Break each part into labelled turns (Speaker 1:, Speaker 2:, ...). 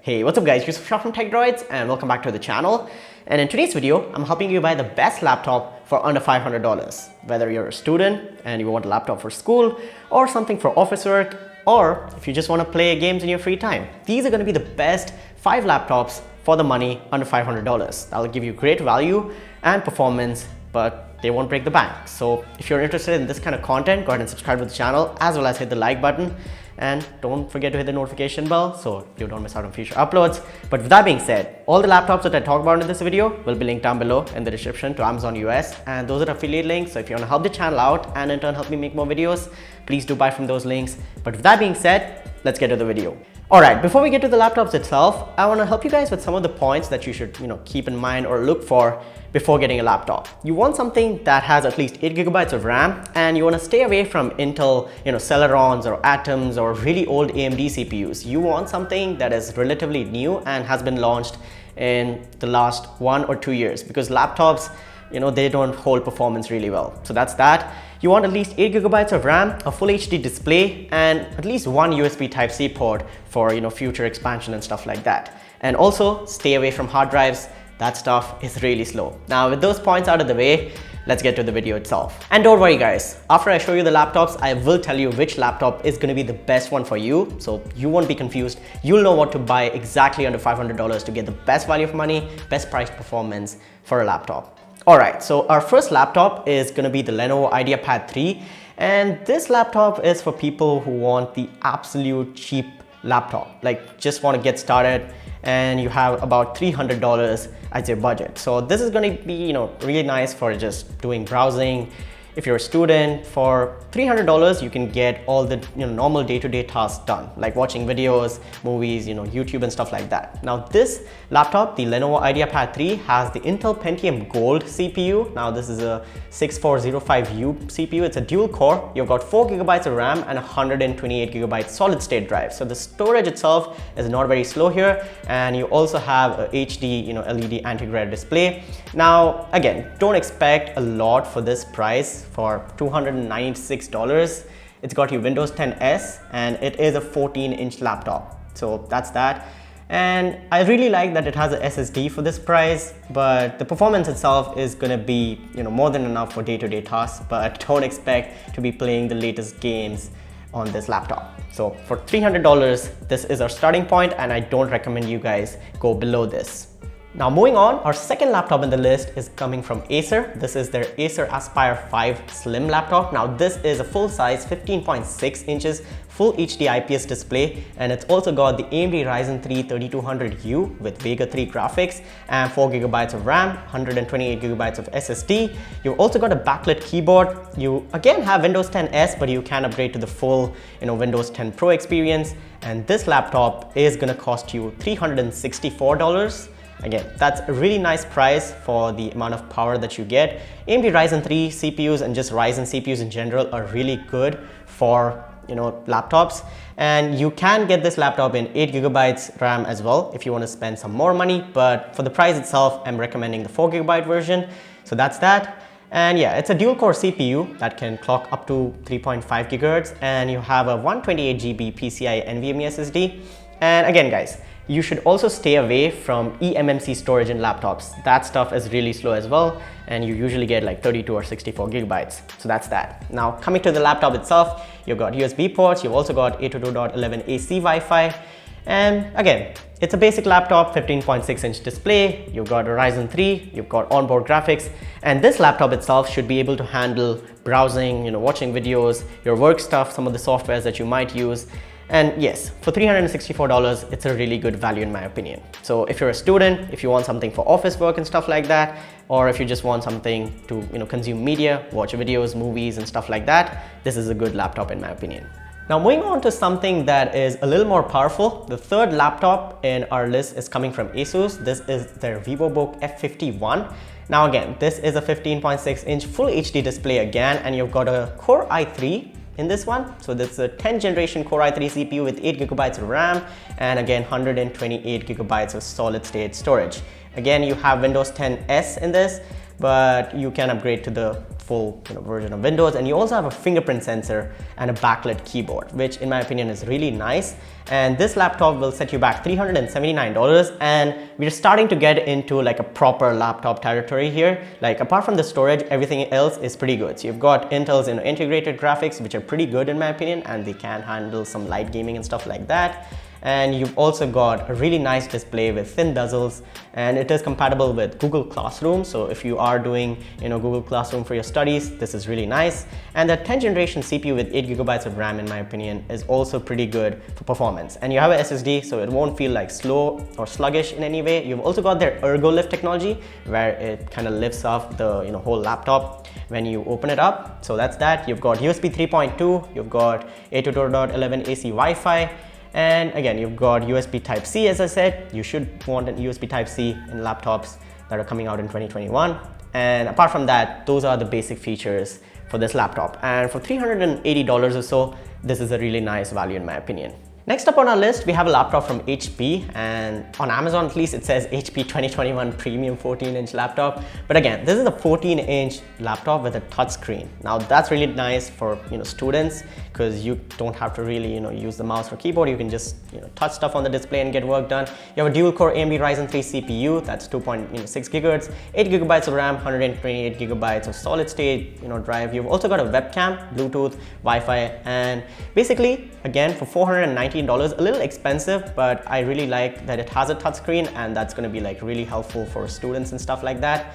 Speaker 1: Hey, what's up guys, Yusuf Shah from TechDroids and welcome back to the channel. And in today's video, I'm helping you buy the best laptop for under $500. Whether you're a student and you want a laptop for school or something for office work, or if you just want to play games in your free time. These are going to be the best 5 laptops for the money under $500. That'll give you great value and performance, but they won't break the bank. So if you're interested in this kind of content, go ahead and subscribe to the channel as well as hit the like button. And don't forget to hit the notification bell so you don't miss out on future uploads. But with that being said, all the laptops that I talk about in this video will be linked down below in the description to Amazon US, and those are affiliate links. So if you want to help the channel out and in turn help me make more videos, please do buy from those links. But with that being said, let's get to the video. Alright, before we get to the laptops itself, I want to help you guys with some of the points that you should keep in mind or look for before getting a laptop. You want something that has at least 8 GB of RAM, and you want to stay away from Intel, Celerons or Atoms or really old AMD CPUs. You want something that is relatively new and has been launched in the last 1 or 2 years, because laptops, they don't hold performance really well. So that's that. You want at least 8 GB of RAM, a full HD display, and at least one USB Type-C port for future expansion and stuff like that. And also stay away from hard drives. That stuff is really slow. Now with those points out of the way, let's get to the video itself. And don't worry guys, after I show you the laptops, I will tell you which laptop is going to be the best one for you, so you won't be confused. You'll know what to buy exactly under $500 to get the best value for money, best price performance for a laptop. Alright, so our first laptop is going to be the Lenovo IdeaPad 3, and this laptop is for people who want the absolute cheap laptop, like just want to get started and you have about $300 as your budget. So this is going to be really nice for just doing browsing. If you're a student, for $300 you can get all the normal day-to-day tasks done, like watching videos, movies, YouTube and stuff like that. Now this laptop, the Lenovo IdeaPad 3, has the Intel Pentium Gold CPU. Now this is a 6405U CPU. It's a dual core. You've got 4 GB of RAM and 128 GB solid state drive. So the storage itself is not very slow here, and you also have a HD LED anti-glare display. Now again, don't expect a lot for this price. For $296, it's got you Windows 10 S, and it is a 14-inch laptop. So that's that. And I really like that it has a SSD for this price, but the performance itself is going to be more than enough for day-to-day tasks, but don't expect to be playing the latest games on this laptop. So for $300, this is our starting point, and I don't recommend you guys go below this. Now moving on, our second laptop in the list is coming from Acer. This is their Acer Aspire 5 Slim laptop. Now this is a full-size 15.6 inches full HD IPS display, and it's also got the AMD Ryzen 3 3200U with Vega 3 graphics and 4 GB of RAM, 128 GB of SSD. You've also got a backlit keyboard. You again have Windows 10 S, but you can upgrade to the full Windows 10 Pro experience. And this laptop is gonna cost you $364. Again, that's a really nice price for the amount of power that you get. AMD Ryzen 3 CPUs and just Ryzen CPUs in general are really good for laptops, and you can get this laptop in 8 GB RAM as well if you want to spend some more money, but for the price itself, I'm recommending the 4 GB version. So that's that. And yeah, it's a dual core CPU that can clock up to 3.5 GHz, and you have a 128 GB PCIe NVMe SSD. And again guys, you should also stay away from eMMC storage in laptops. That stuff is really slow as well, and you usually get like 32 or 64 GB. So that's that. Now coming to the laptop itself, you've got USB ports, you've also got 802.11 AC Wi-Fi, and again, it's a basic laptop, 15.6 inch display, you've got a Ryzen 3, you've got onboard graphics, and this laptop itself should be able to handle browsing, watching videos, your work stuff, some of the softwares that you might use. And yes, for $364, it's a really good value in my opinion. So if you're a student, if you want something for office work and stuff like that, or if you just want something to consume media, watch videos, movies and stuff like that, this is a good laptop in my opinion. Now moving on to something that is a little more powerful, the third laptop in our list is coming from Asus. This is their VivoBook F51. Now again, this is a 15.6 inch full HD display again, and you've got a Core i3 in this one. So this is a 10th generation Core i3 CPU with 8 GB of RAM, and again 128 GB of solid state storage. Again, you have Windows 10 S in this, but you can upgrade to the full version of Windows, and you also have a fingerprint sensor and a backlit keyboard, which in my opinion is really nice. And this laptop will set you back $379, and we're starting to get into like a proper laptop territory here. Like apart from the storage, everything else is pretty good. So you've got Intel's integrated graphics, which are pretty good in my opinion, and they can handle some light gaming and stuff like that. And you've also got a really nice display with thin bezels, and it is compatible with Google Classroom. So if you are doing Google Classroom for your studies, this is really nice. And the 10th generation CPU with 8 GB of RAM, in my opinion, is also pretty good for performance. And you have a SSD, so it won't feel like slow or sluggish in any way. You've also got their Ergo Lift technology, where it kind of lifts off the whole laptop when you open it up. So that's that. You've got USB 3.2, you've got 802.11 AC Wi-Fi. And again, you've got USB Type-C. As I said, you should want an USB Type-C in laptops that are coming out in 2021. And apart from that, those are the basic features for this laptop. And for $380 or so, this is a really nice value in my opinion. Next up on our list, we have a laptop from HP, and on Amazon at least it says HP 2021 Premium 14-inch laptop. But again, this is a 14-inch laptop with a touch screen. Now that's really nice for students, because you don't have to really use the mouse or keyboard. You can just touch stuff on the display and get work done. You have a dual-core AMD Ryzen 3 CPU that's 2.6 GHz, 8 GB of RAM, 128 GB of solid-state drive. You've also got a webcam, Bluetooth, Wi-Fi, and basically again for $419, a little expensive, but I really like that it has a touchscreen, and that's going to be like really helpful for students and stuff like that.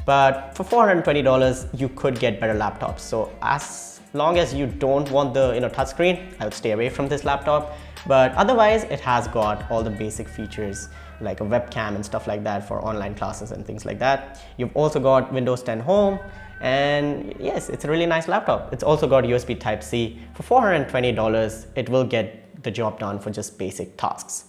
Speaker 1: But for $420, you could get better laptops. So as long as you don't want the touchscreen, I would stay away from this laptop. But otherwise, it has got all the basic features like a webcam and stuff like that for online classes and things like that. You've also got Windows 10 Home. And yes, it's a really nice laptop. It's also got USB Type-C. For $420, it will get the job done for just basic tasks.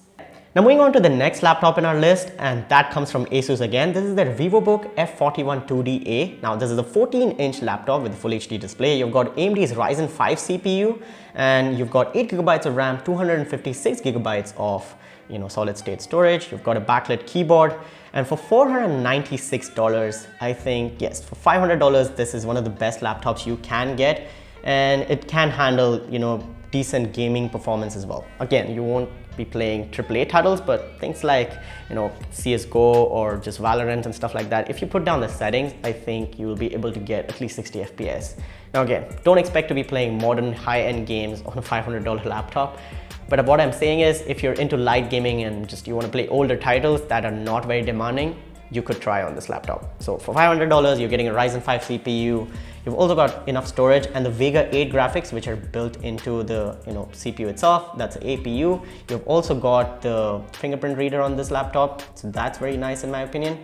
Speaker 1: Now moving on to the next laptop in our list, and that comes from Asus again. This is their VivoBook F41 2DA. Now this is a 14-inch laptop with a full HD display. You've got AMD's Ryzen 5 CPU, and you've got 8 GB of RAM, 256 GB of solid state storage. You've got a backlit keyboard, and for $496, I think, yes, for $500, this is one of the best laptops you can get, and it can handle decent gaming performance as well. Again, you won't be playing AAA titles, but things like CSGO or just Valorant and stuff like that, if you put down the settings, I think you will be able to get at least 60 FPS. Now again, don't expect to be playing modern high-end games on a $500 laptop. But what I'm saying is, if you're into light gaming and just you want to play older titles that are not very demanding, you could try on this laptop. So for $500, you're getting a Ryzen 5 CPU. You've also got enough storage and the Vega 8 graphics, which are built into the CPU itself. That's an APU. You've also got the fingerprint reader on this laptop, so that's very nice in my opinion.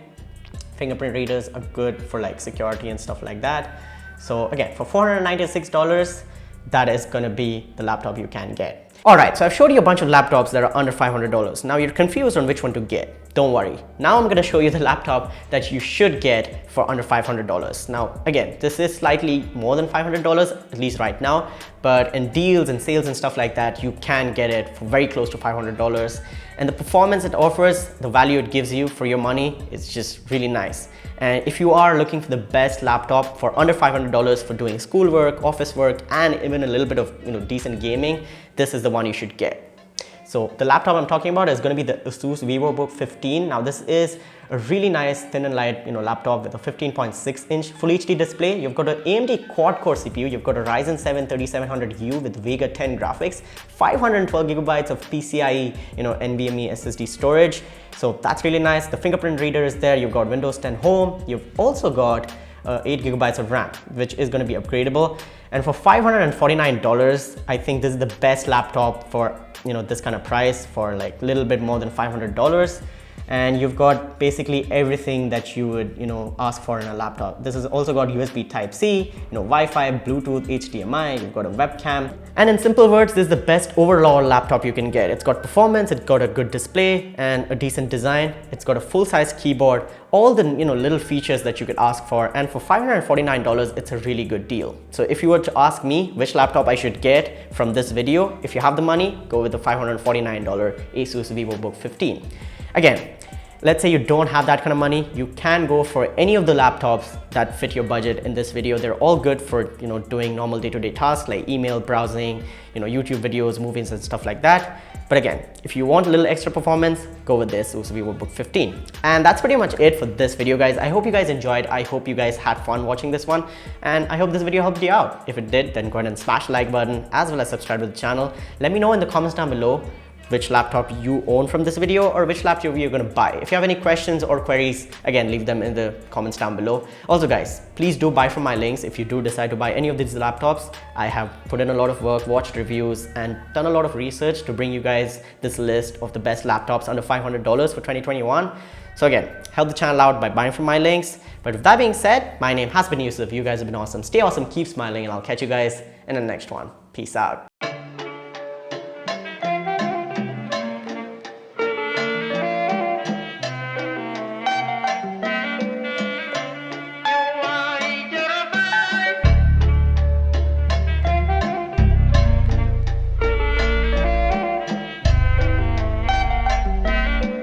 Speaker 1: Fingerprint readers are good for like security and stuff like that. So again, for $496, that is going to be the laptop you can get. Alright, so I've showed you a bunch of laptops that are under $500. Now you're confused on which one to get. Don't worry. Now I'm going to show you the laptop that you should get for under $500. Now again, this is slightly more than $500, at least right now, but in deals and sales and stuff like that, you can get it for very close to $500. And the performance it offers, the value it gives you for your money, is just really nice. And if you are looking for the best laptop for under $500 for doing schoolwork, office work, and even a little bit of decent gaming, this is the one you should get. So the laptop I'm talking about is going to be the Asus VivoBook 15. Now this is a really nice thin and light laptop with a 15.6-inch Full HD display. You've got an AMD quad-core CPU. You've got a Ryzen 7 3700U with Vega 10 graphics, 512 GB of PCIe NVMe SSD storage. So that's really nice. The fingerprint reader is there. You've got Windows 10 Home. You've also got 8 GB of RAM, which is going to be upgradable. And for $549, I think this is the best laptop for this kind of price, for like a little bit more than $500. And you've got basically everything that you would ask for in a laptop. This has also got USB Type-C, Wi-Fi, Bluetooth, HDMI. You've got a webcam, and in simple words, this is the best overall laptop you can get. It's got performance, it's got a good display and a decent design. It's got a full-size keyboard, all the little features that you could ask for. And for $549, it's a really good deal. So if you were to ask me which laptop I should get from this video, if you have the money, go with the $549 Asus VivoBook 15. Again, let's say you don't have that kind of money, you can go for any of the laptops that fit your budget in this video. They're all good for, doing normal day-to-day tasks like email, browsing, YouTube videos, movies and stuff like that. But again, if you want a little extra performance, go with this ASUS VivoBook 15. And that's pretty much it for this video, guys. I hope you guys enjoyed. I hope you guys had fun watching this one. And I hope this video helped you out. If it did, then go ahead and smash the like button as well as subscribe to the channel. Let me know in the comments down below which laptop you own from this video or which laptop you're gonna buy. If you have any questions or queries, again, leave them in the comments down below. Also guys, please do buy from my links if you do decide to buy any of these laptops. I have put in a lot of work, watched reviews, and done a lot of research to bring you guys this list of the best laptops under $500 for 2021. So again, help the channel out by buying from my links. But with that being said, my name has been Yusuf. You guys have been awesome. Stay awesome, keep smiling, and I'll catch you guys in the next one. Peace out.